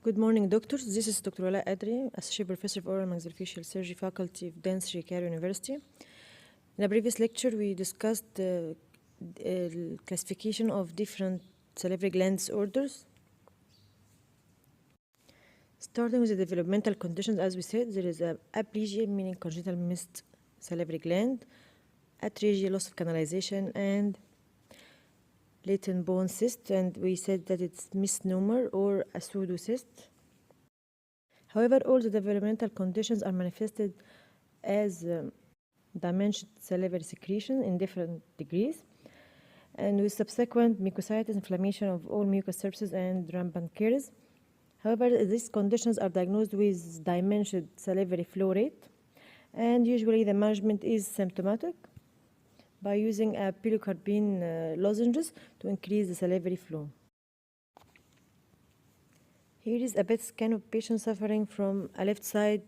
Good morning, doctors. This is Dr. Ala Adri, Associate Professor of Oral and Maxillofacial Surgery, Faculty of Dentistry, Cairo University. In a previous lecture, we discussed the classification of different salivary gland disorders. Starting with the developmental conditions, as we said, there is aplegia, meaning congenital missed salivary gland, atresia, loss of canalization, and latent bone cyst, and we said that it's misnomer or a pseudocyst. However, all the developmental conditions are manifested as diminished salivary secretion in different degrees, and with subsequent mucositis, inflammation of all mucous surfaces, and rampant caries. However, these conditions are diagnosed with diminished salivary flow rate, and usually the management is symptomatic by using pilocarpine lozenges to increase the salivary flow. Here is a PET scan of patient suffering from a left side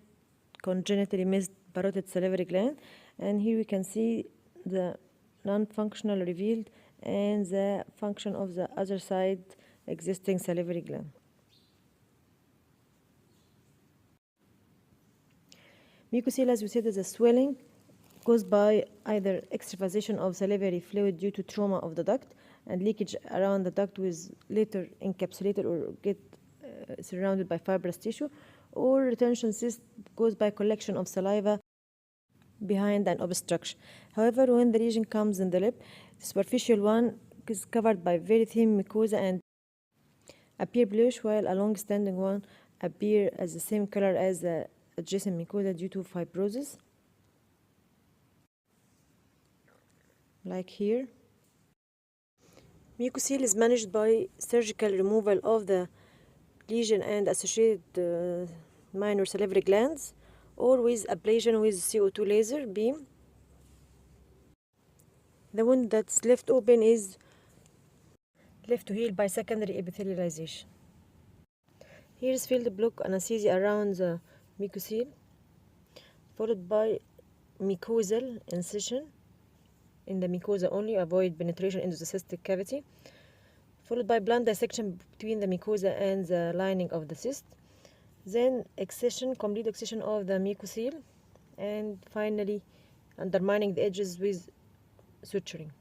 congenitally missed parotid salivary gland, and here we can see the non-functional revealed and the function of the other side existing salivary gland. Mucocele, as we said, is a swelling caused by either extravasation of salivary fluid due to trauma of the duct and leakage around the duct with later encapsulated or get surrounded by fibrous tissue, or retention cyst caused by collection of saliva behind an obstruction. However, when the lesion comes in the lip, the superficial one is covered by very thin mucosa and appear bluish, while a long-standing one appear as the same color as the adjacent mucosa due to fibrosis, like here. Mucocele is managed by surgical removal of the lesion and associated minor salivary glands, or with ablation with CO2 laser beam. The wound that's left open is left to heal by secondary epithelialization. Here is field block anesthesia around the mucocele, followed by mucosal incision in the mucosa only, avoid penetration into the cystic cavity, followed by blunt dissection between the mucosa and the lining of the cyst, then excision, complete excision of the mucocele, and finally undermining the edges with suturing.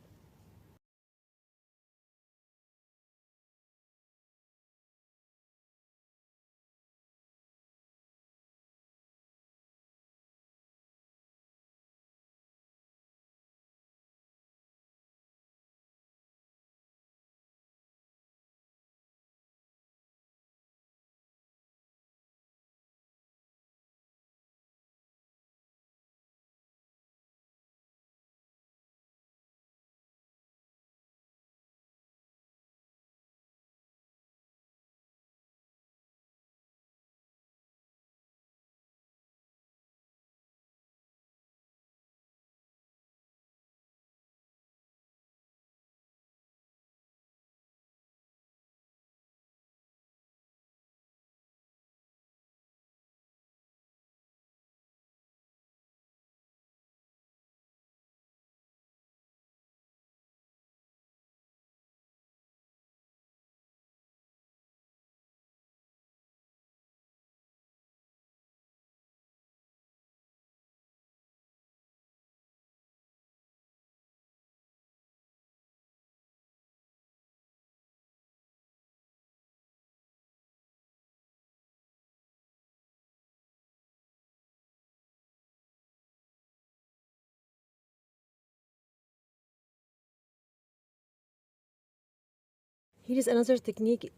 Here is another technique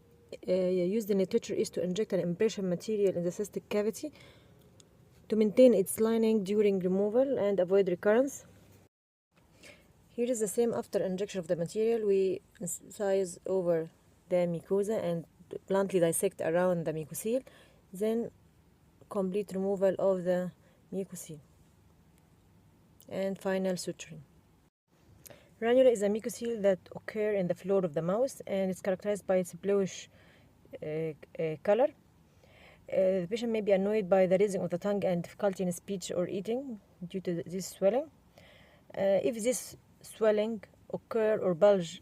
used in literature, is to inject an impression material in the cystic cavity to maintain its lining during removal and avoid recurrence. Here is the same after injection of the material. We incise over the mucosa and bluntly dissect around the mucocele, then complete removal of the mucocele and final suturing. Ranula is a mucocele that occur in the floor of the mouth, and it's characterized by its bluish color. The patient may be annoyed by the raising of the tongue and difficulty in speech or eating due to this swelling. If this swelling occur or bulge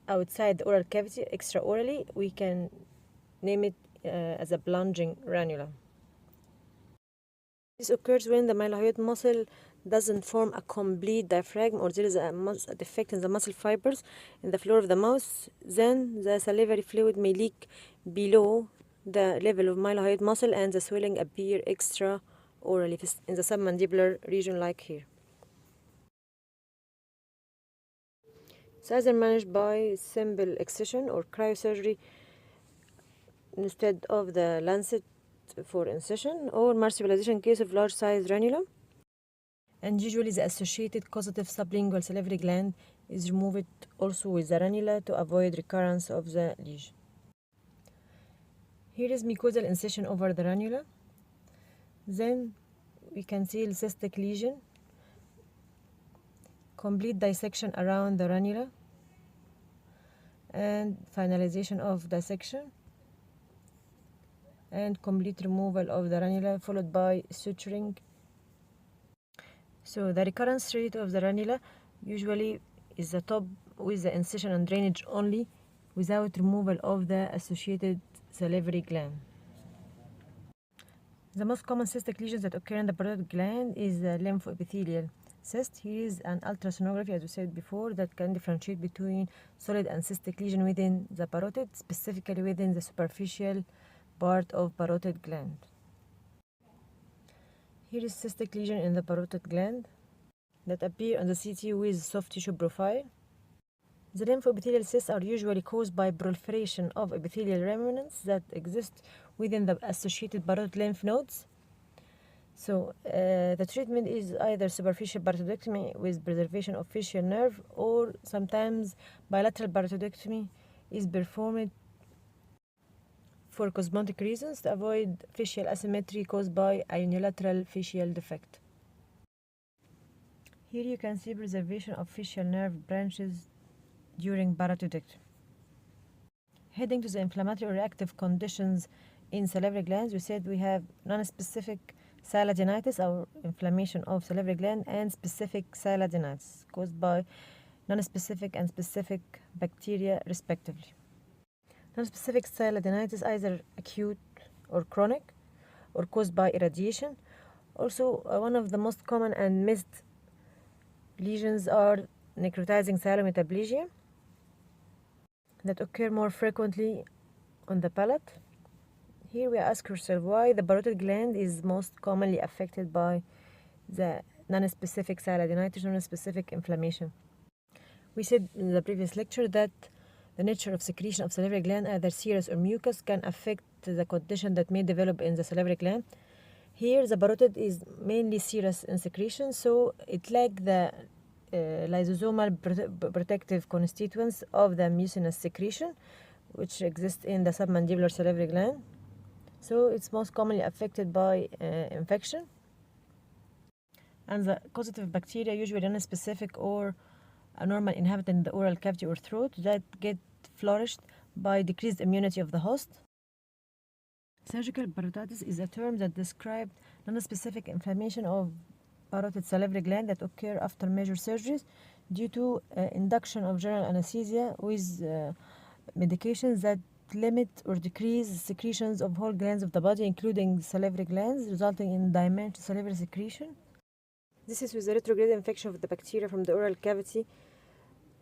outside the oral cavity extraorally, we can name it as a plunging ranula. This occurs when the mylohyoid muscle doesn't form a complete diaphragm, or there is a defect in the muscle fibers in the floor of the mouth. Then the salivary fluid may leak below the level of mylohyoid muscle, and the swelling appear extra orally in the submandibular region, like here. It's either managed by simple excision or cryosurgery instead of the lancet for incision, or marsupialization in case of large size ranula. And usually the associated causative sublingual salivary gland is removed also with the ranula to avoid recurrence of the lesion. Here is mucosal incision over the ranula. Then we can see the cystic lesion, complete dissection around the ranula, and finalization of dissection, and complete removal of the ranula, followed by suturing. So the recurrence rate of the ranula usually is the top with the incision and drainage only, without removal of the associated salivary gland. The most common cystic lesions that occur in the parotid gland is the lymphoepithelial cyst. Here is an ultrasonography, as we said before, that can differentiate between solid and cystic lesion within the parotid, specifically within the superficial part of parotid gland. Here is cystic lesion in the parotid gland that appear on the CT with soft tissue profile. The lymphoepithelial cysts are usually caused by proliferation of epithelial remnants that exist within the associated parotid lymph nodes. So the treatment is either superficial parotidectomy with preservation of facial nerve, or sometimes bilateral parotidectomy is performed for cosmetic reasons to avoid facial asymmetry caused by a unilateral facial defect. Here you can see preservation of facial nerve branches during parotidectomy. Heading to the inflammatory or reactive conditions in salivary glands, we said we have nonspecific sialadenitis, or inflammation of salivary gland, and specific sialadenitis caused by nonspecific and specific bacteria respectively. Nonspecific sialadenitis either acute or chronic, or caused by irradiation. Also, one of the most common and missed lesions are necrotizing sialometaplasia that occur more frequently on the palate. Here we ask ourselves why the parotid gland is most commonly affected by the nonspecific sialadenitis, nonspecific inflammation. We said in the previous lecture that the nature of secretion of salivary gland, either serous or mucus, can affect the condition that may develop in the salivary gland. Here the parotid is mainly serous in secretion, so it lacks the lysosomal protective constituents of the mucinous secretion, which exists in the submandibular salivary gland. So it's most commonly affected by infection. And the causative bacteria, usually nonspecific or a normal inhabitant in the oral cavity or throat, that get flourished by decreased immunity of the host. Surgical parotitis is a term that describes nonspecific inflammation of parotid salivary gland that occur after major surgeries due to induction of general anesthesia with medications that limit or decrease secretions of whole glands of the body, including salivary glands, resulting in diminished salivary secretion. This is with the retrograde infection of the bacteria from the oral cavity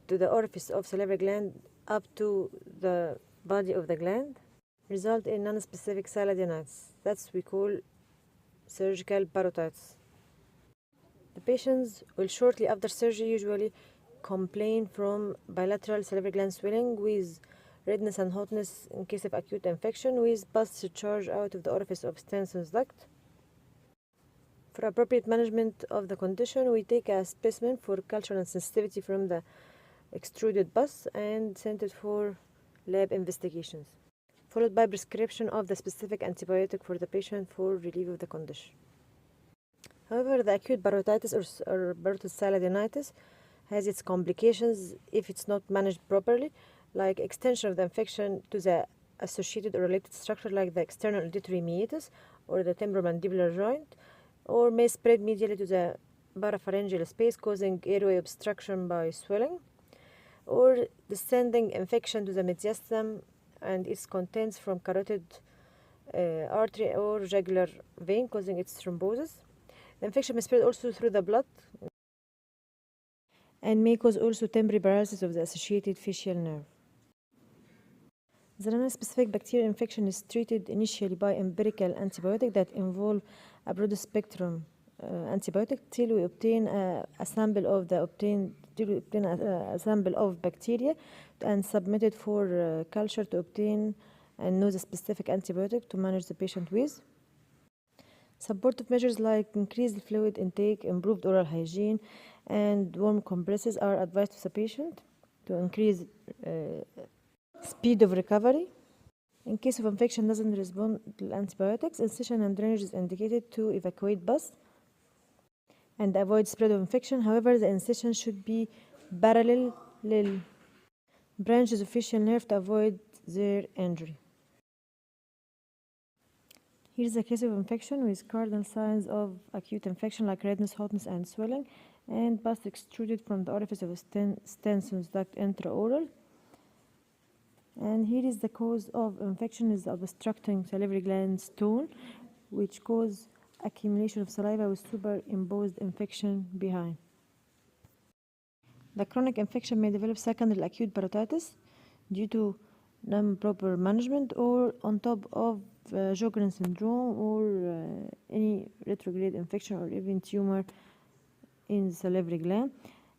to the orifice of salivary gland up to the body of the gland, result in nonspecific sialadenitis. That's we call surgical parotitis. The patients will shortly after surgery usually complain from bilateral salivary gland swelling with redness and hotness in case of acute infection, with pus discharge out of the orifice of Stensen's duct. For appropriate management of the condition, we take a specimen for culture and sensitivity from the extruded pus and send it for lab investigations, followed by prescription of the specific antibiotic for the patient for relief of the condition. However, the acute parotitis or parotid sialadenitis has its complications if it's not managed properly, like extension of the infection to the associated or related structure like the external auditory meatus or the temporomandibular joint, or may spread medially to the parapharyngeal space, causing airway obstruction by swelling, or descending infection to the mediastinum and its contents from carotid artery or jugular vein, causing its thrombosis. The infection may spread also through the blood and may cause also temporary paralysis of the associated facial nerve. The non-specific bacterial infection is treated initially by empirical antibiotic that involve a broad spectrum antibiotic till we obtain a sample of bacteria and submit it for culture to obtain and know the specific antibiotic to manage the patient with. Supportive measures like increased fluid intake, improved oral hygiene, and warm compresses are advised to the patient to increase speed of recovery. In case of infection doesn't respond to antibiotics, incision and drainage is indicated to evacuate pus and avoid spread of infection. However, the incision should be parallel branches of facial nerve to avoid their injury. Here's a case of infection with cardinal signs of acute infection like redness, hotness, and swelling, and pus extruded from the orifice of a Stenson's duct intraoral. And here is the cause of infection is obstructing salivary gland stone, which cause accumulation of saliva with superimposed infection behind. The chronic infection may develop secondary acute parotitis due to non-proper management or on top of Sjogren syndrome or any retrograde infection or even tumor in the salivary gland.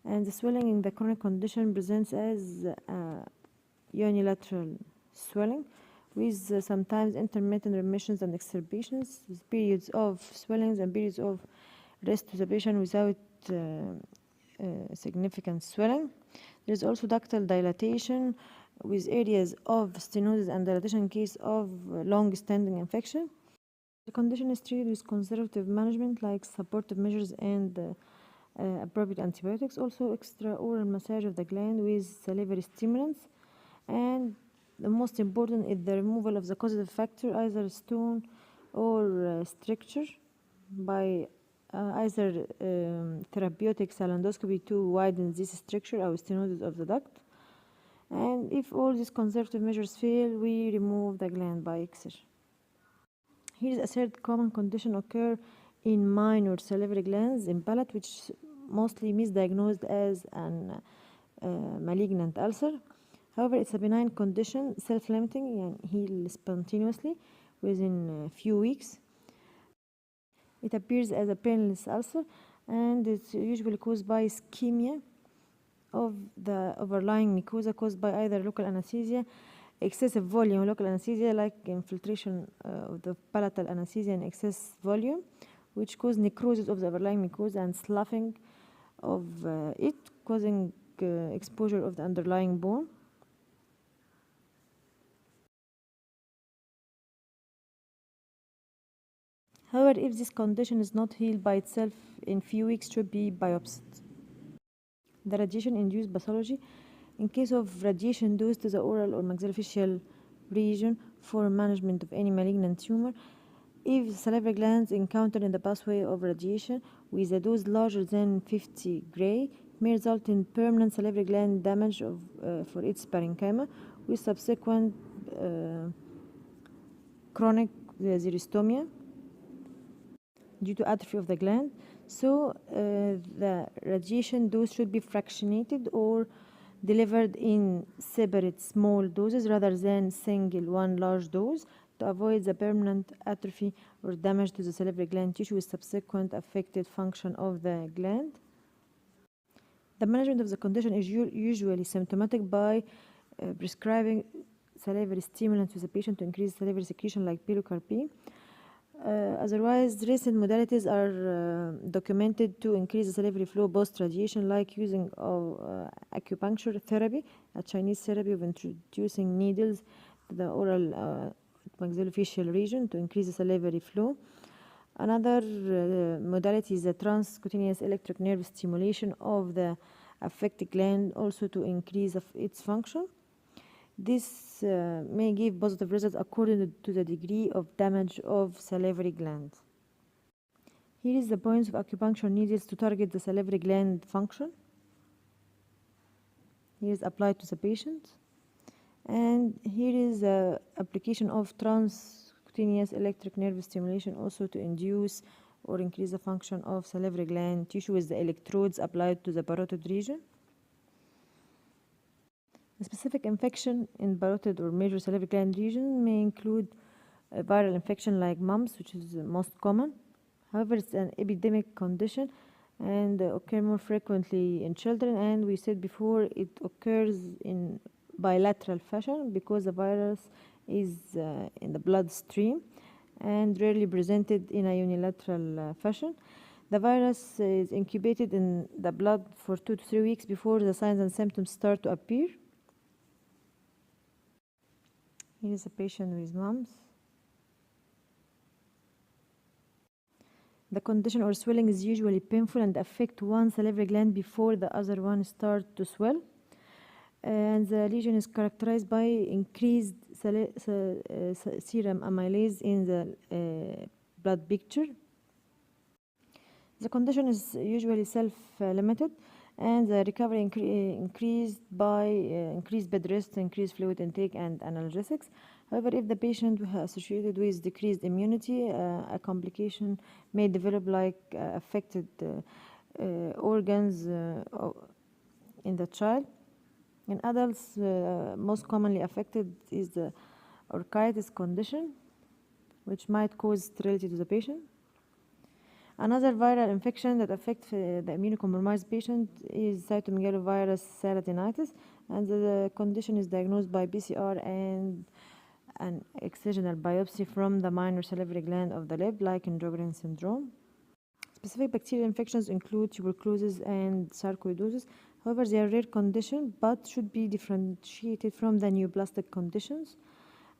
And the swelling in the chronic condition presents as unilateral swelling with sometimes intermittent remissions and exacerbations, with periods of swellings and periods of rest to the patient without significant swelling. There is also ductal dilatation with areas of stenosis and dilatation in case of long-standing infection. The condition is treated with conservative management like supportive measures and appropriate antibiotics, also extraoral massage of the gland with salivary stimulants, and the most important is the removal of the causative factor, either stone or stricture, by either therapeutic sialondoscopy to widen this stricture or stenosis of the duct. And if all these conservative measures fail, we remove the gland by excision. Here is a third common condition occur in minor salivary glands in palate, which mostly misdiagnosed as an malignant ulcer. However, it's a benign condition, self-limiting and heal spontaneously within a few weeks. It appears as a painless ulcer and it's usually caused by ischemia of the overlying mucosa caused by either local anesthesia, excessive volume local anesthesia like infiltration of the palatal anesthesia in excess volume, which cause necrosis of the overlying mucosa and sloughing of it, causing exposure of the underlying bone. However, if this condition is not healed by itself in few weeks, should be biopsied. The radiation-induced pathology. In case of radiation-induced to the oral or maxillofacial region for management of any malignant tumor, if the salivary glands encountered in the pathway of radiation with a dose larger than 50 gray may result in permanent salivary gland damage for its parenchyma with subsequent chronic xeristomia due to atrophy of the gland. So the radiation dose should be fractionated or delivered in separate small doses rather than single one large dose to avoid the permanent atrophy or damage to the salivary gland tissue with subsequent affected function of the gland. The management of the condition is usually symptomatic by prescribing salivary stimulants to the patient to increase salivary secretion like pilocarpine. Otherwise, recent modalities are documented to increase the salivary flow post-radiation, like using acupuncture therapy, a Chinese therapy of introducing needles to the oral maxillofacial region to increase the salivary flow. Another modality is the transcutaneous electric nerve stimulation of the affected gland, also to increase its function. This may give positive results according to the degree of damage of salivary gland. Here is the points of acupuncture needles to target the salivary gland function. Here is applied to the patient. And here is the application of transcutaneous subcutaneous electric nerve stimulation also to induce or increase the function of salivary gland tissue with the electrodes applied to the parotid region. A specific infection in parotid or major salivary gland region may include a viral infection like mumps, which is the most common. However, it's an epidemic condition and occur more frequently in children, and we said before it occurs in bilateral fashion because the virus is in the bloodstream and rarely presented in a unilateral fashion. The virus is incubated in the blood for 2 to 3 weeks before the signs and symptoms start to appear. Here is a patient with mumps. The condition or swelling is usually painful and affect one salivary gland before the other one starts to swell. And the lesion is characterized by increased serum amylase in the blood picture. The condition is usually self-limited, and the recovery increased by increased bed rest, increased fluid intake, and analgesics. However, if the patient associated with decreased immunity, a complication may develop like affected organs in the child. In adults, most commonly affected is the orchitis condition, which might cause sterility to the patient. Another viral infection that affects the immunocompromised patient is cytomegalovirus sialodenosis, and the condition is diagnosed by PCR and an excisional biopsy from the minor salivary gland of the lip, like in Sjogren syndrome. Specific bacterial infections include tuberculosis and sarcoidosis. However, they are rare conditions but should be differentiated from the neoplastic conditions.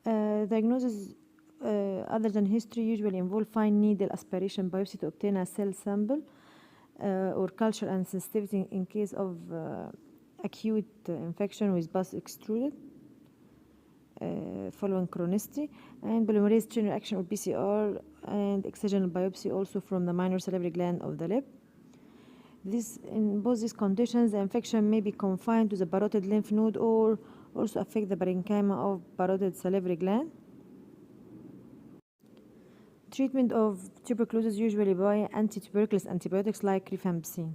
Diagnosis other than history usually involve fine needle aspiration biopsy to obtain a cell sample or culture and sensitivity in case of acute infection with pus extruded following chronicity, and polymerase chain reaction or PCR and excisional biopsy also from the minor salivary gland of the lip. In both these conditions, the infection may be confined to the parotid lymph node or also affect the parenchyma of parotid salivary gland. Treatment of tuberculosis usually by antituberculous antibiotics like rifampicin.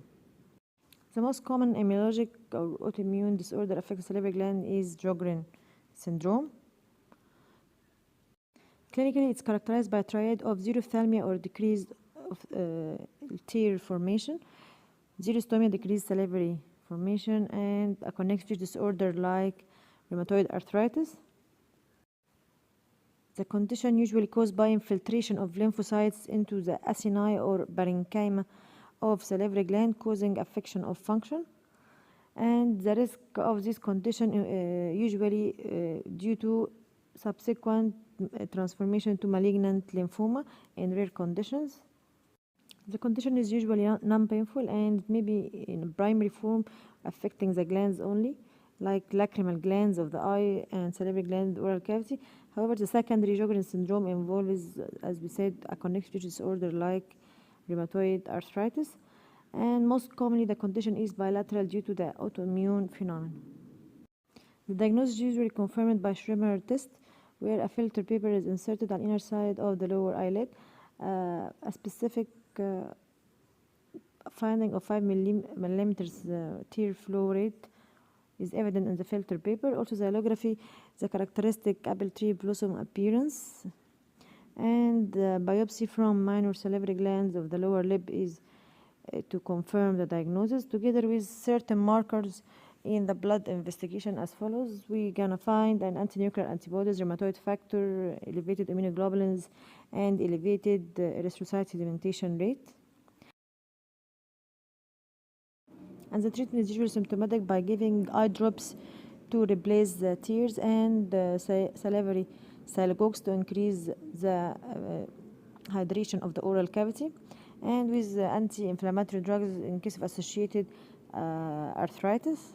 The most common immunologic or autoimmune disorder affecting the salivary gland is Sjogren syndrome. Clinically, it's characterized by a triad of xerophthalmia or decrease of tear formation, xerostomia, decreased salivary formation, and a connective disorder like rheumatoid arthritis. The condition usually caused by infiltration of lymphocytes into the acini or parenchyma of salivary gland, causing affection of function. And the risk of this condition usually due to subsequent transformation to malignant lymphoma in rare conditions. The condition is usually non-painful and may be in primary form affecting the glands only, like lacrimal glands of the eye and salivary gland oral cavity. However, the secondary Sjogren syndrome involves, as we said, a connective disorder like rheumatoid arthritis, and most commonly the condition is bilateral due to the autoimmune phenomenon. The diagnosis is usually confirmed by Schremer test, where a filter paper is inserted on the inner side of the lower eyelid. A specific finding of 5 millimeters tear flow rate is evident in the filter paper. Also, the allography, the characteristic apple tree blossom appearance, and biopsy from minor salivary glands of the lower lip is to confirm the diagnosis, together with certain markers in the blood investigation as follows. We're gonna find an antinuclear antibodies, rheumatoid factor, elevated immunoglobulins, and elevated erythrocyte sedimentation rate. And the treatment is usually symptomatic by giving eye drops to replace the tears and salivary sialogogues to increase the hydration of the oral cavity, and with anti-inflammatory drugs in case of associated arthritis.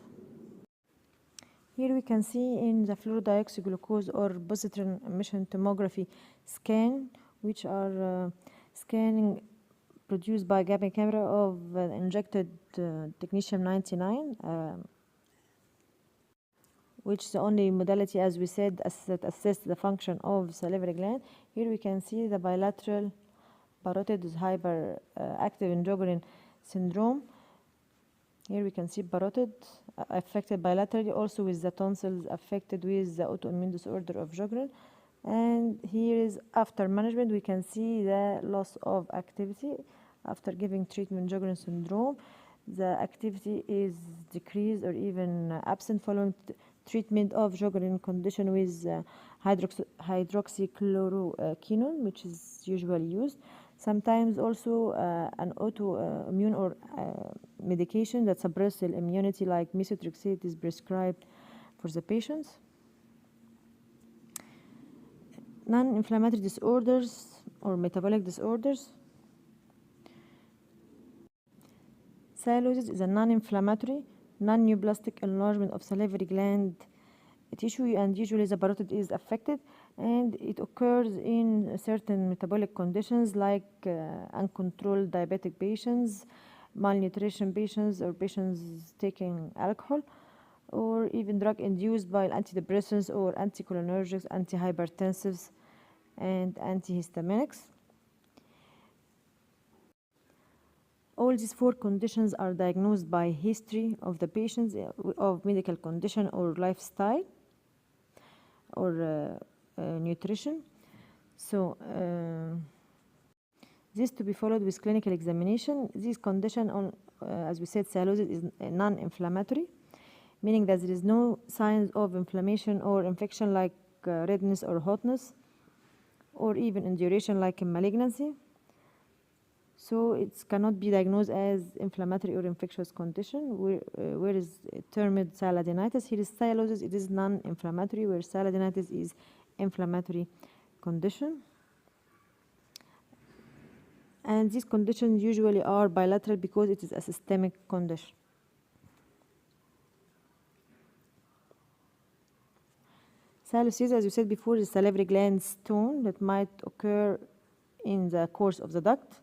Here we can see in the fluorodeoxyglucose or positron emission tomography scan, which are scanning produced by Gabby camera of injected technetium-99 which is the only modality, as we said, that assists the function of salivary gland. Here we can see the bilateral parotid is hyperactive in Sjogren syndrome. Here we can see parotid affected bilaterally, also with the tonsils affected with the autoimmune disorder of Sjogren. And here is after management, we can see the loss of activity after giving treatment Sjogren syndrome. The activity is decreased or even absent following treatment of Sjogren condition with hydroxychloroquine, which is usually used. Sometimes also an autoimmune or medication that suppresses cell immunity like methotrexate is prescribed for the patients. Non-inflammatory disorders or metabolic disorders. Sialosis is a non-inflammatory, non-neoplastic enlargement of salivary gland tissue, and usually the parotid is affected, and it occurs in certain metabolic conditions like uncontrolled diabetic patients, malnutrition patients, or patients taking alcohol, or even drug induced by antidepressants or anticholinergics, antihypertensives, and antihistaminics. All these 4 conditions are diagnosed by history of the patients of medical condition or lifestyle or nutrition. So this to be followed with clinical examination. This condition, as we said, sialosis is non-inflammatory, meaning that there is no signs of inflammation or infection like redness or hotness, or even induration like a malignancy. So it cannot be diagnosed as inflammatory or infectious condition, where is termed sialadenitis. Here is sialosis, it is non-inflammatory, where sialadenitis is inflammatory condition. And these conditions usually are bilateral because it is a systemic condition. Sialosis, as you said before, is salivary gland stone that might occur in the course of the duct,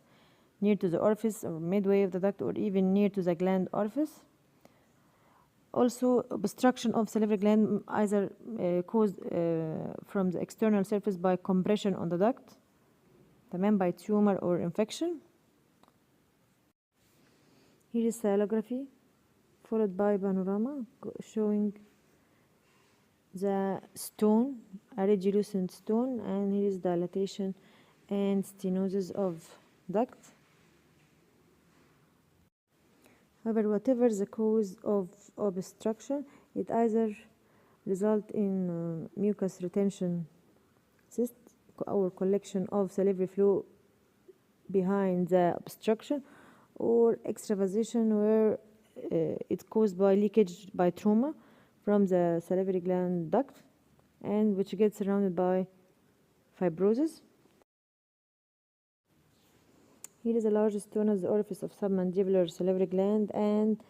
near to the orifice or midway of the duct, or even near to the gland orifice. Also, obstruction of salivary gland either caused from the external surface by compression on the duct, by tumor or infection. Here is sialography followed by panorama showing the stone, a radiolucent stone, and here is dilatation and stenosis of duct. However, whatever the cause of obstruction, it either result in mucus retention cyst or collection of salivary flow behind the obstruction, or extravasation where it's caused by leakage by trauma from the salivary gland duct, and which gets surrounded by fibrosis. Here is a large stone at the orifice of submandibular salivary gland, and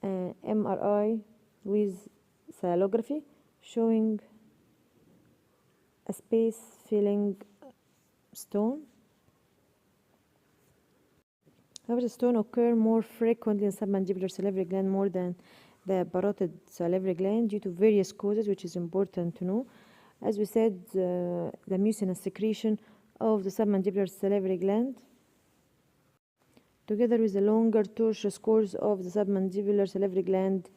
MRI with sialography showing a space-filling stone. However, the stone occur more frequently in submandibular salivary gland more than the parotid salivary gland due to various causes, which is important to know. As we said, the mucinous secretion of the submandibular salivary gland, together with the longer tortuous course of the submandibular salivary gland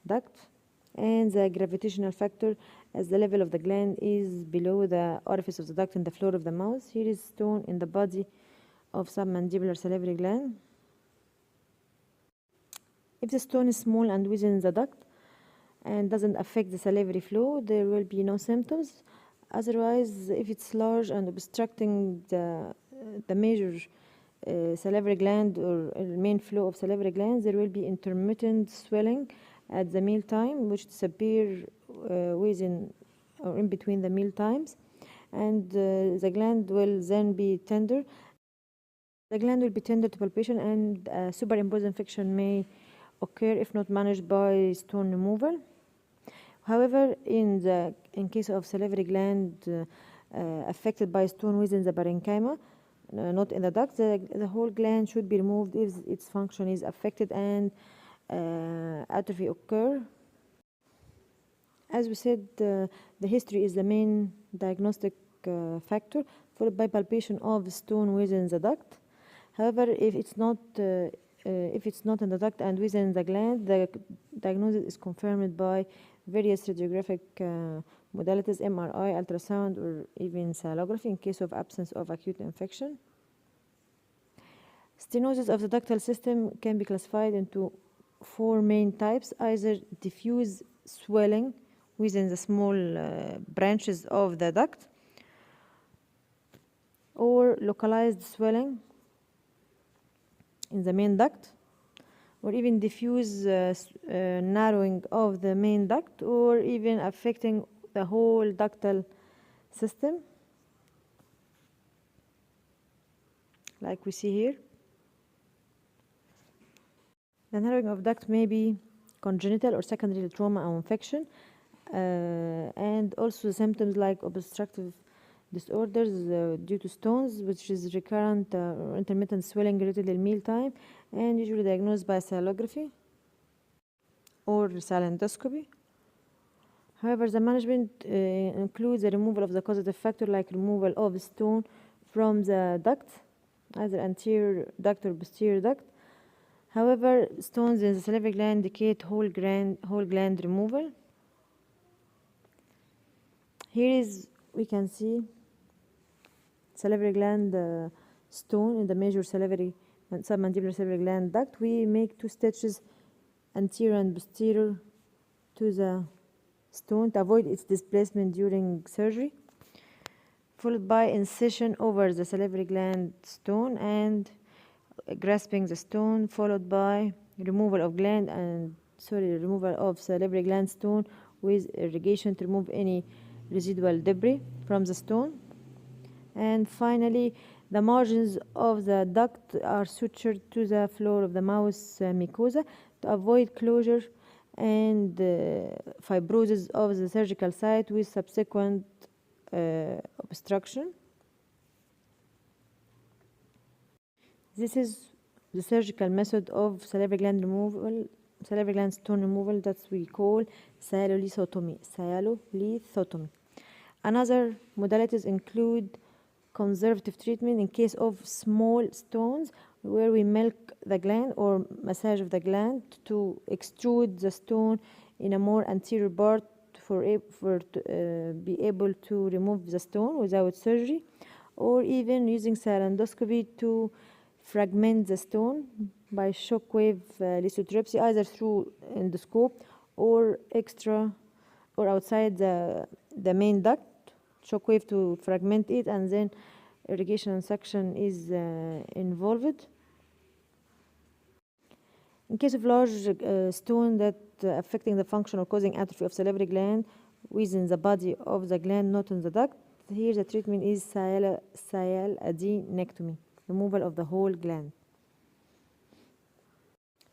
duct, and the gravitational factor as the level of the gland is below the orifice of the duct and the floor of the mouth. Here is stone in the body of submandibular salivary gland. If the stone is small and within the duct and doesn't affect the salivary flow, there will be no symptoms. Otherwise, if it's large and obstructing the major salivary gland or main flow of salivary glands, there will be intermittent swelling at the meal time, which disappear within or in between the meal times, and the gland will then be tender. The gland will be tender to palpation, and superimposed infection may occur if not managed by stone removal. However, in case of salivary gland affected by stone within the parenchyma, not in the duct, the whole gland should be removed if its function is affected and atrophy occur. As we said, the history is the main diagnostic factor, followed by palpation of stone within the duct. However, if it's not in the duct and within the gland, the diagnosis is confirmed by various radiographic modalities, MRI, ultrasound, or even sialography in case of absence of acute infection. Stenosis of the ductal system can be classified into 4 main types: either diffuse swelling within the small branches of the duct, or localized swelling in the main duct, or even diffuse narrowing of the main duct, or even affecting the whole ductal system, like we see here. The narrowing of duct may be congenital or secondary to trauma or infection, and also symptoms like obstructive disorders due to stones, which is recurrent or intermittent swelling related to mealtime, and usually diagnosed by sialography or sialendoscopy. However, the management includes the removal of the causative factor, like removal of stone from the duct, either anterior duct or posterior duct. However, stones in the salivary gland indicate whole gland removal. Here is, we can see salivary gland stone in the major salivary and submandibular salivary gland duct. We make 2 stitches anterior and posterior to the stone to avoid its displacement during surgery, followed by incision over the salivary gland stone and grasping the stone, followed by removal of removal of salivary gland stone with irrigation to remove any residual debris from the stone. And finally, the margins of the duct are sutured to the floor of the mouth mucosa to avoid closure and fibrosis of the surgical site with subsequent obstruction. This is the surgical method of salivary gland removal, salivary gland stone removal, that we call sialolithotomy. Another modalities include conservative treatment in case of small stones, where we milk the gland or massage of the gland to extrude the stone in a more anterior part to be able to remove the stone without surgery, or even using sialendoscopy to fragment the stone by shockwave lithotripsy, either through endoscope or outside the main duct, shockwave to fragment it, and then irrigation and suction is involved. In case of large stone that affecting the function or causing atrophy of salivary gland within the body of the gland, not in the duct, here the treatment is sialadenectomy, removal of the whole gland.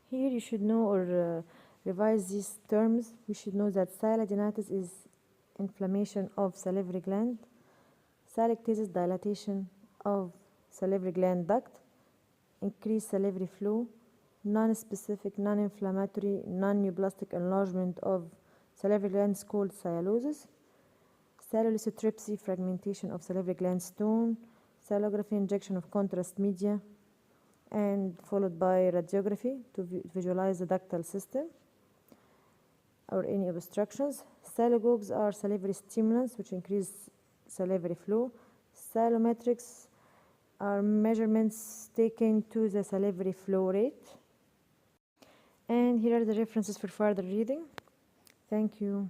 Here you should know or revise these terms. We should know that sialadenitis is inflammation of salivary gland, sialectasis dilatation of salivary gland duct, increased salivary flow, non-specific, non-inflammatory, non-neoplastic enlargement of salivary glands called sialosis, sialolithotripsy, fragmentation of salivary gland stone, sialography, injection of contrast media, and followed by radiography to visualize the ductal system or any obstructions. Sialogogues are salivary stimulants which increase salivary flow. Sialometrics are measurements taken to the salivary flow rate. And here are the references for further reading. Thank you.